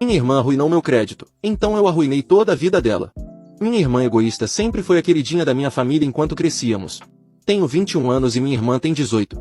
Minha irmã arruinou meu crédito, então eu arruinei toda a vida dela. Minha irmã egoísta sempre foi a queridinha da minha família enquanto crescíamos. Tenho 21 anos e minha irmã tem 18.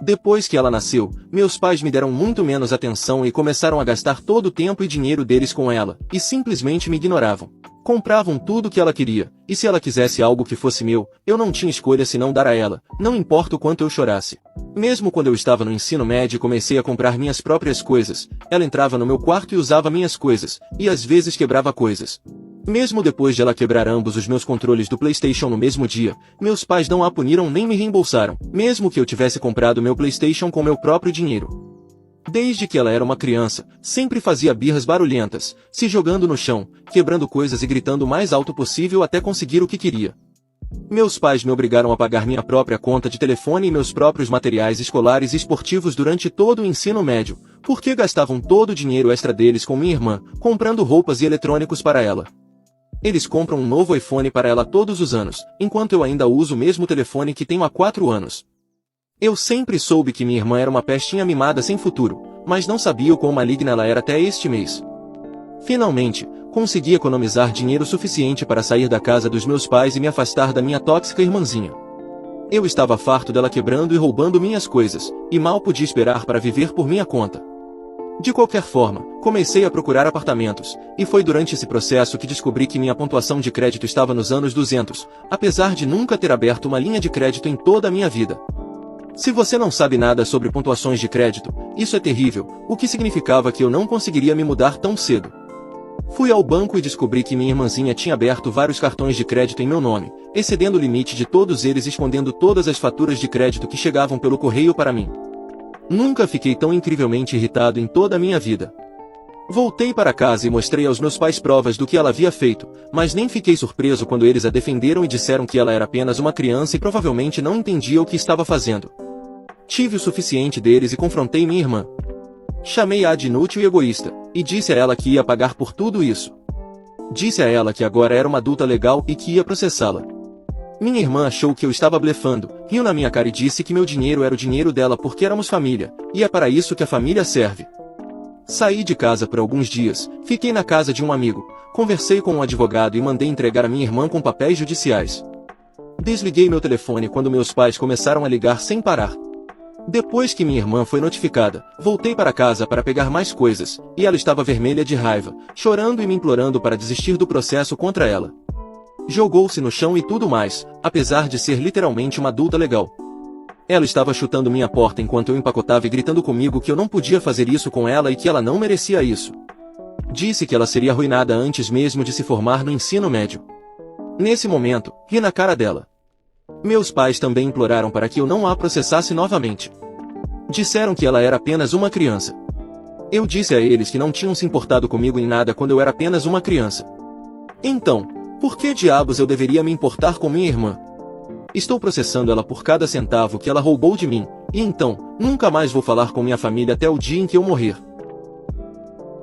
Depois que ela nasceu, meus pais me deram muito menos atenção e começaram a gastar todo o tempo e dinheiro deles com ela, e simplesmente me ignoravam. Compravam tudo o que ela queria, e se ela quisesse algo que fosse meu, eu não tinha escolha senão dar a ela, não importa o quanto eu chorasse. Mesmo quando eu estava no ensino médio e comecei a comprar minhas próprias coisas, ela entrava no meu quarto e usava minhas coisas, e às vezes quebrava coisas. Mesmo depois de ela quebrar ambos os meus controles do PlayStation no mesmo dia, meus pais não a puniram nem me reembolsaram, mesmo que eu tivesse comprado meu PlayStation com meu próprio dinheiro. Desde que ela era uma criança, sempre fazia birras barulhentas, se jogando no chão, quebrando coisas e gritando o mais alto possível até conseguir o que queria. Meus pais me obrigaram a pagar minha própria conta de telefone e meus próprios materiais escolares e esportivos durante todo o ensino médio, porque gastavam todo o dinheiro extra deles com minha irmã, comprando roupas e eletrônicos para ela. Eles compram um novo iPhone para ela todos os anos, enquanto eu ainda uso o mesmo telefone que tenho há 4 anos. Eu sempre soube que minha irmã era uma pestinha mimada sem futuro, mas não sabia o quão maligna ela era até este mês. Finalmente, consegui economizar dinheiro suficiente para sair da casa dos meus pais e me afastar da minha tóxica irmãzinha. Eu estava farto dela quebrando e roubando minhas coisas, e mal podia esperar para viver por minha conta. De qualquer forma, comecei a procurar apartamentos, e foi durante esse processo que descobri que minha pontuação de crédito estava nos anos 200, apesar de nunca ter aberto uma linha de crédito em toda a minha vida. Se você não sabe nada sobre pontuações de crédito, isso é terrível, o que significava que eu não conseguiria me mudar tão cedo. Fui ao banco e descobri que minha irmãzinha tinha aberto vários cartões de crédito em meu nome, excedendo o limite de todos eles e escondendo todas as faturas de crédito que chegavam pelo correio para mim. Nunca fiquei tão incrivelmente irritado em toda a minha vida. Voltei para casa e mostrei aos meus pais provas do que ela havia feito, mas nem fiquei surpreso quando eles a defenderam e disseram que ela era apenas uma criança e provavelmente não entendia o que estava fazendo. Tive o suficiente deles e confrontei minha irmã. Chamei-a de inútil e egoísta, e disse a ela que ia pagar por tudo isso. Disse a ela que agora era uma adulta legal e que ia processá-la. Minha irmã achou que eu estava blefando, riu na minha cara e disse que meu dinheiro era o dinheiro dela porque éramos família, e é para isso que a família serve. Saí de casa por alguns dias, fiquei na casa de um amigo, conversei com um advogado e mandei entregar a minha irmã com papéis judiciais. Desliguei meu telefone quando meus pais começaram a ligar sem parar. Depois que minha irmã foi notificada, voltei para casa para pegar mais coisas, e ela estava vermelha de raiva, chorando e me implorando para desistir do processo contra ela. Jogou-se no chão e tudo mais, apesar de ser literalmente uma adulta legal. Ela estava chutando minha porta enquanto eu empacotava e gritando comigo que eu não podia fazer isso com ela e que ela não merecia isso. Disse que ela seria arruinada antes mesmo de se formar no ensino médio. Nesse momento, ri na cara dela. Meus pais também imploraram para que eu não a processasse novamente. Disseram que ela era apenas uma criança. Eu disse a eles que não tinham se importado comigo em nada quando eu era apenas uma criança. Então, por que diabos eu deveria me importar com minha irmã? Estou processando ela por cada centavo que ela roubou de mim, e então, nunca mais vou falar com minha família até o dia em que eu morrer.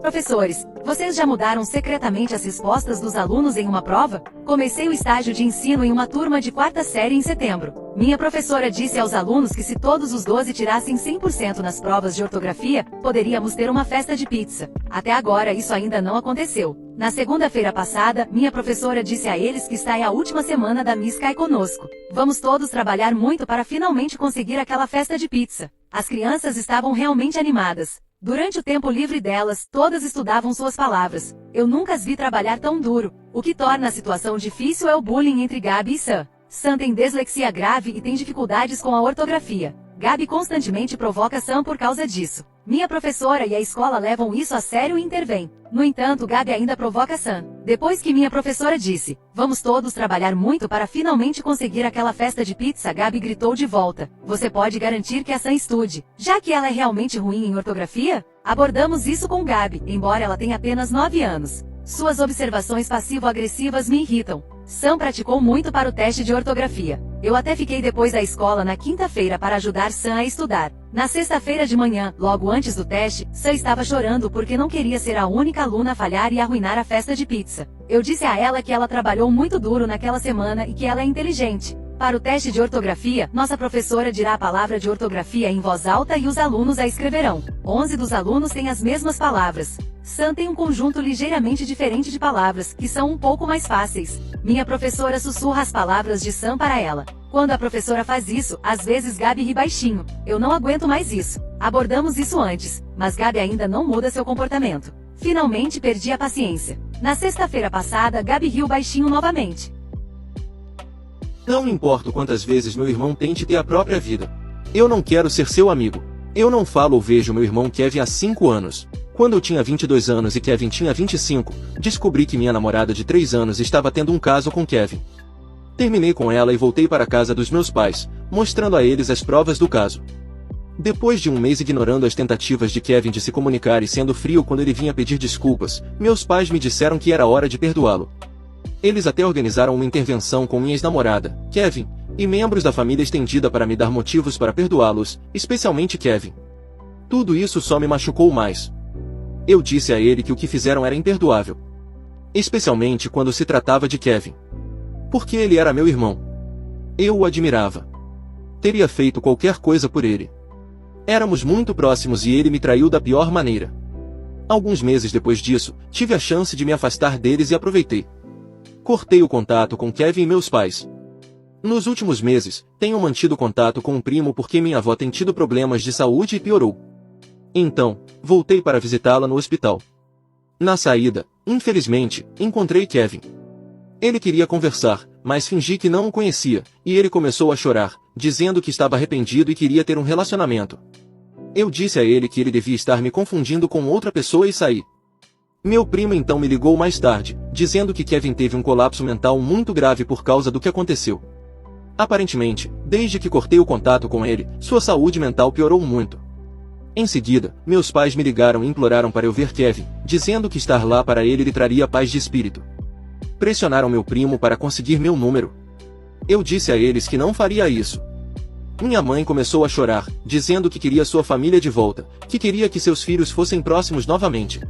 Professores, vocês já mudaram secretamente as respostas dos alunos em uma prova? Comecei o estágio de ensino em uma turma de 4ª série em setembro. Minha professora disse aos alunos que se todos os 12 tirassem 100% nas provas de ortografia, poderíamos ter uma festa de pizza. Até agora isso ainda não aconteceu. Na segunda-feira passada, minha professora disse a eles que está a última semana da Miss Cai conosco. Vamos todos trabalhar muito para finalmente conseguir aquela festa de pizza. As crianças estavam realmente animadas. Durante o tempo livre delas, todas estudavam suas palavras. Eu nunca as vi trabalhar tão duro. O que torna a situação difícil é o bullying entre Gabi e Sam. Sam tem dislexia grave e tem dificuldades com a ortografia. Gabi constantemente provoca Sam por causa disso. Minha professora e a escola levam isso a sério e intervêm. No entanto, Gabi ainda provoca Sam. Depois que minha professora disse, vamos todos trabalhar muito para finalmente conseguir aquela festa de pizza, Gabi gritou de volta, você pode garantir que a Sam estude, já que ela é realmente ruim em ortografia? Abordamos isso com Gabi, embora ela tenha apenas 9 anos. Suas observações passivo-agressivas me irritam. Sam praticou muito para o teste de ortografia. Eu até fiquei depois da escola na quinta-feira para ajudar Sam a estudar. Na sexta-feira de manhã, logo antes do teste, Sam estava chorando porque não queria ser a única aluna a falhar e arruinar a festa de pizza. Eu disse a ela que ela trabalhou muito duro naquela semana e que ela é inteligente. Para o teste de ortografia, nossa professora dirá a palavra de ortografia em voz alta e os alunos a escreverão. 11 dos alunos têm as mesmas palavras. Sam tem um conjunto ligeiramente diferente de palavras, que são um pouco mais fáceis. Minha professora sussurra as palavras de Sam para ela. Quando a professora faz isso, às vezes Gabi ri baixinho. Eu não aguento mais isso. Abordamos isso antes, mas Gabi ainda não muda seu comportamento. Finalmente perdi a paciência. Na sexta-feira passada, Gabi riu baixinho novamente. Não me importo quantas vezes meu irmão tente ter a própria vida. Eu não quero ser seu amigo. Eu não falo ou vejo meu irmão Kevin há 5 anos. Quando eu tinha 22 anos e Kevin tinha 25, descobri que minha namorada de 3 anos estava tendo um caso com Kevin. Terminei com ela e voltei para a casa dos meus pais, mostrando a eles as provas do caso. Depois de um mês ignorando as tentativas de Kevin de se comunicar e sendo frio quando ele vinha pedir desculpas, meus pais me disseram que era hora de perdoá-lo. Eles até organizaram uma intervenção com minha ex-namorada, Kevin, e membros da família estendida para me dar motivos para perdoá-los, especialmente Kevin. Tudo isso só me machucou mais. Eu disse a ele que o que fizeram era imperdoável. Especialmente quando se tratava de Kevin. Porque ele era meu irmão. Eu o admirava. Teria feito qualquer coisa por ele. Éramos muito próximos e ele me traiu da pior maneira. Alguns meses depois disso, tive a chance de me afastar deles e aproveitei. Cortei o contato com Kevin e meus pais. Nos últimos meses, tenho mantido contato com um primo porque minha avó tem tido problemas de saúde e piorou. Então, voltei para visitá-la no hospital. Na saída, infelizmente, encontrei Kevin. Ele queria conversar, mas fingi que não o conhecia, e ele começou a chorar, dizendo que estava arrependido e queria ter um relacionamento. Eu disse a ele que ele devia estar me confundindo com outra pessoa e saí. Meu primo então me ligou mais tarde, dizendo que Kevin teve um colapso mental muito grave por causa do que aconteceu. Aparentemente, desde que cortei o contato com ele, sua saúde mental piorou muito. Em seguida, meus pais me ligaram e imploraram para eu ver Kevin, dizendo que estar lá para ele lhe traria paz de espírito. Pressionaram meu primo para conseguir meu número. Eu disse a eles que não faria isso. Minha mãe começou a chorar, dizendo que queria sua família de volta, que queria que seus filhos fossem próximos novamente.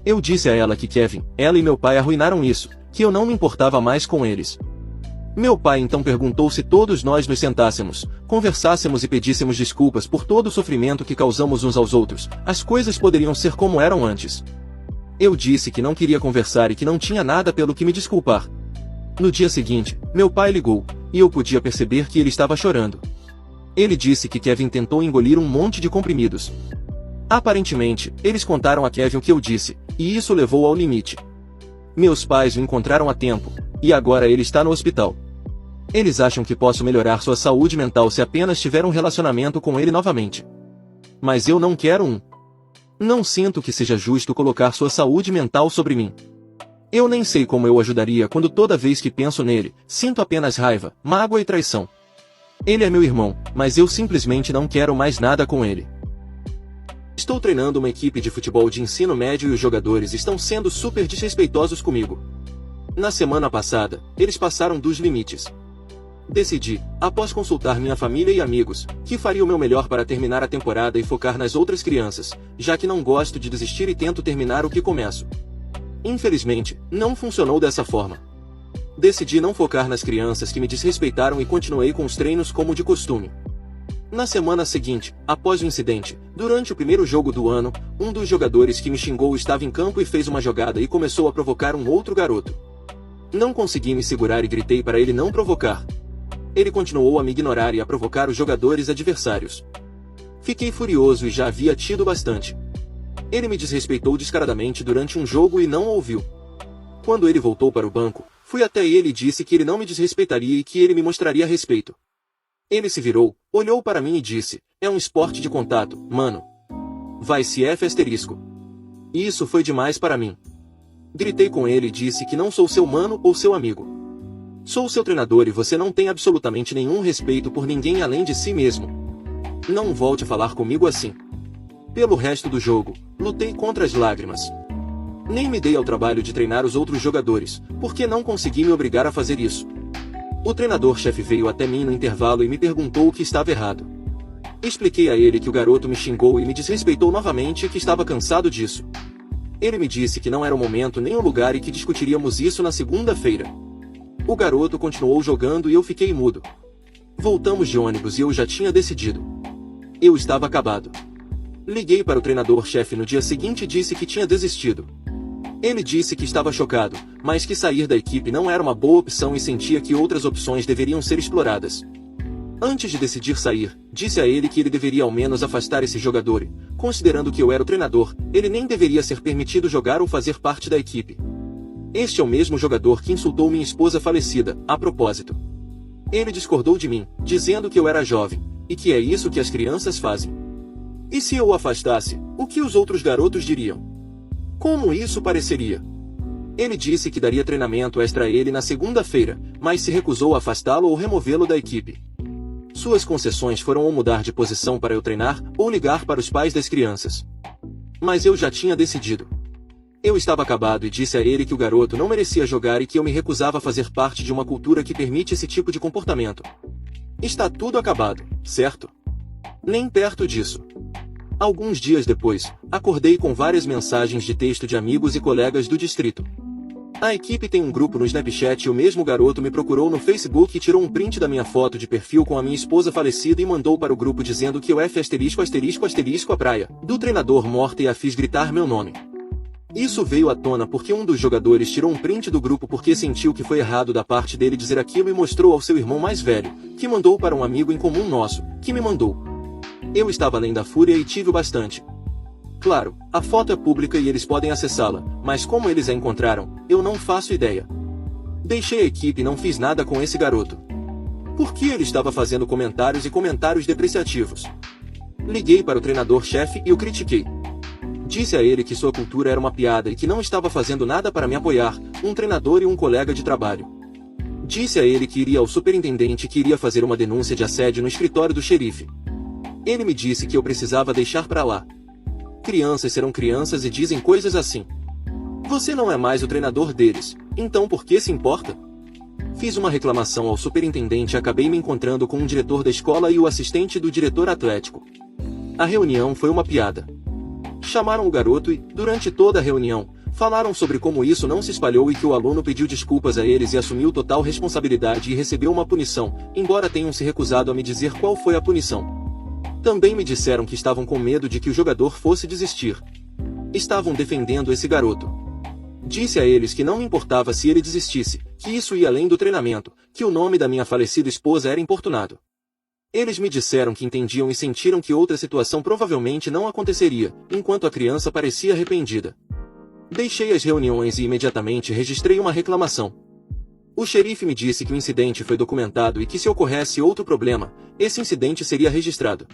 Eu disse a ela que Kevin, ela e meu pai arruinaram isso, que eu não me importava mais com eles. Meu pai então perguntou se todos nós nos sentássemos, conversássemos e pedíssemos desculpas por todo o sofrimento que causamos uns aos outros, as coisas poderiam ser como eram antes. Eu disse que não queria conversar e que não tinha nada pelo que me desculpar. No dia seguinte, meu pai ligou, e eu podia perceber que ele estava chorando. Ele disse que Kevin tentou engolir um monte de comprimidos. Aparentemente, eles contaram a Kevin o que eu disse, e isso levou ao limite. Meus pais o encontraram a tempo, e agora ele está no hospital. Eles acham que posso melhorar sua saúde mental se apenas tiver um relacionamento com ele novamente. Mas eu não quero um. Não sinto que seja justo colocar sua saúde mental sobre mim. Eu nem sei como eu ajudaria quando toda vez que penso nele, sinto apenas raiva, mágoa e traição. Ele é meu irmão, mas eu simplesmente não quero mais nada com ele. Estou treinando uma equipe de futebol de ensino médio e os jogadores estão sendo super desrespeitosos comigo. Na semana passada, eles passaram dos limites. Decidi, após consultar minha família e amigos, que faria o meu melhor para terminar a temporada e focar nas outras crianças, já que não gosto de desistir e tento terminar o que começo. Infelizmente, não funcionou dessa forma. Decidi não focar nas crianças que me desrespeitaram e continuei com os treinos como de costume. Na semana seguinte, após o incidente, durante o primeiro jogo do ano, um dos jogadores que me xingou estava em campo e fez uma jogada e começou a provocar um outro garoto. Não consegui me segurar e gritei para ele não provocar. Ele continuou a me ignorar e a provocar os jogadores adversários. Fiquei furioso e já havia tido bastante. Ele me desrespeitou descaradamente durante um jogo e não ouviu. Quando ele voltou para o banco, fui até ele e disse que ele não me desrespeitaria e que ele me mostraria respeito. Ele se virou, olhou para mim e disse, é um esporte de contato, mano. Vai se F asterisco. E isso foi demais para mim. Gritei com ele e disse que não sou seu mano ou seu amigo. Sou seu treinador e você não tem absolutamente nenhum respeito por ninguém além de si mesmo. Não volte a falar comigo assim. Pelo resto do jogo, lutei contra as lágrimas. Nem me dei ao trabalho de treinar os outros jogadores, porque não consegui me obrigar a fazer isso. O treinador-chefe veio até mim no intervalo e me perguntou o que estava errado. Expliquei a ele que o garoto me xingou e me desrespeitou novamente e que estava cansado disso. Ele me disse que não era o momento nem o lugar e que discutiríamos isso na segunda-feira. O garoto continuou jogando e eu fiquei mudo. Voltamos de ônibus e eu já tinha decidido. Eu estava acabado. Liguei para o treinador-chefe no dia seguinte e disse que tinha desistido. Ele disse que estava chocado, mas que sair da equipe não era uma boa opção e sentia que outras opções deveriam ser exploradas. Antes de decidir sair, disse a ele que ele deveria ao menos afastar esse jogador e, considerando que eu era o treinador, ele nem deveria ser permitido jogar ou fazer parte da equipe. Este é o mesmo jogador que insultou minha esposa falecida, a propósito. Ele discordou de mim, dizendo que eu era jovem, e que é isso que as crianças fazem. E se eu o afastasse, o que os outros garotos diriam? Como isso pareceria? Ele disse que daria treinamento extra a ele na segunda-feira, mas se recusou a afastá-lo ou removê-lo da equipe. Suas concessões foram ou mudar de posição para eu treinar, ou ligar para os pais das crianças. Mas eu já tinha decidido. Eu estava acabado e disse a ele que o garoto não merecia jogar e que eu me recusava a fazer parte de uma cultura que permite esse tipo de comportamento. Está tudo acabado, certo? Nem perto disso. Alguns dias depois, acordei com várias mensagens de texto de amigos e colegas do distrito. A equipe tem um grupo no Snapchat e o mesmo garoto me procurou no Facebook e tirou um print da minha foto de perfil com a minha esposa falecida e mandou para o grupo dizendo que eu a praia do treinador morta e a fiz gritar meu nome. Isso veio à tona porque um dos jogadores tirou um print do grupo porque sentiu que foi errado da parte dele dizer aquilo e mostrou ao seu irmão mais velho, que mandou para um amigo em comum nosso, que me mandou. Eu estava além da fúria e tive bastante. Claro, a foto é pública e eles podem acessá-la, mas como eles a encontraram, eu não faço ideia. Deixei a equipe e não fiz nada com esse garoto. Porque ele estava fazendo comentários e comentários depreciativos. Liguei para o treinador-chefe e o critiquei. Disse a ele que sua cultura era uma piada e que não estava fazendo nada para me apoiar, um treinador e um colega de trabalho. Disse a ele que iria ao superintendente e que iria fazer uma denúncia de assédio no escritório do xerife. Ele me disse que eu precisava deixar pra lá. Crianças serão crianças e dizem coisas assim. Você não é mais o treinador deles, então por que se importa? Fiz uma reclamação ao superintendente e acabei me encontrando com um diretor da escola e o assistente do diretor atlético. A reunião foi uma piada. Chamaram o garoto e, durante toda a reunião, falaram sobre como isso não se espalhou e que o aluno pediu desculpas a eles e assumiu total responsabilidade e recebeu uma punição, embora tenham se recusado a me dizer qual foi a punição. Também me disseram que estavam com medo de que o jogador fosse desistir. Estavam defendendo esse garoto. Disse a eles que não me importava se ele desistisse, que isso ia além do treinamento, que o nome da minha falecida esposa era importunado. Eles me disseram que entendiam e sentiram que outra situação provavelmente não aconteceria, enquanto a criança parecia arrependida. Deixei as reuniões e imediatamente registrei uma reclamação. O xerife me disse que o incidente foi documentado e que se ocorresse outro problema, esse incidente seria registrado.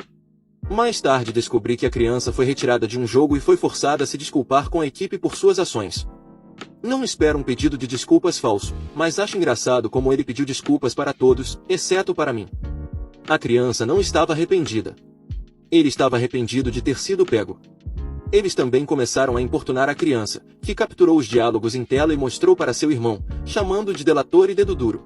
Mais tarde descobri que a criança foi retirada de um jogo e foi forçada a se desculpar com a equipe por suas ações. Não espero um pedido de desculpas falso, mas acho engraçado como ele pediu desculpas para todos, exceto para mim. A criança não estava arrependida. Ele estava arrependido de ter sido pego. Eles também começaram a importunar a criança, que capturou os diálogos em tela e mostrou para seu irmão, chamando de delator e dedo duro.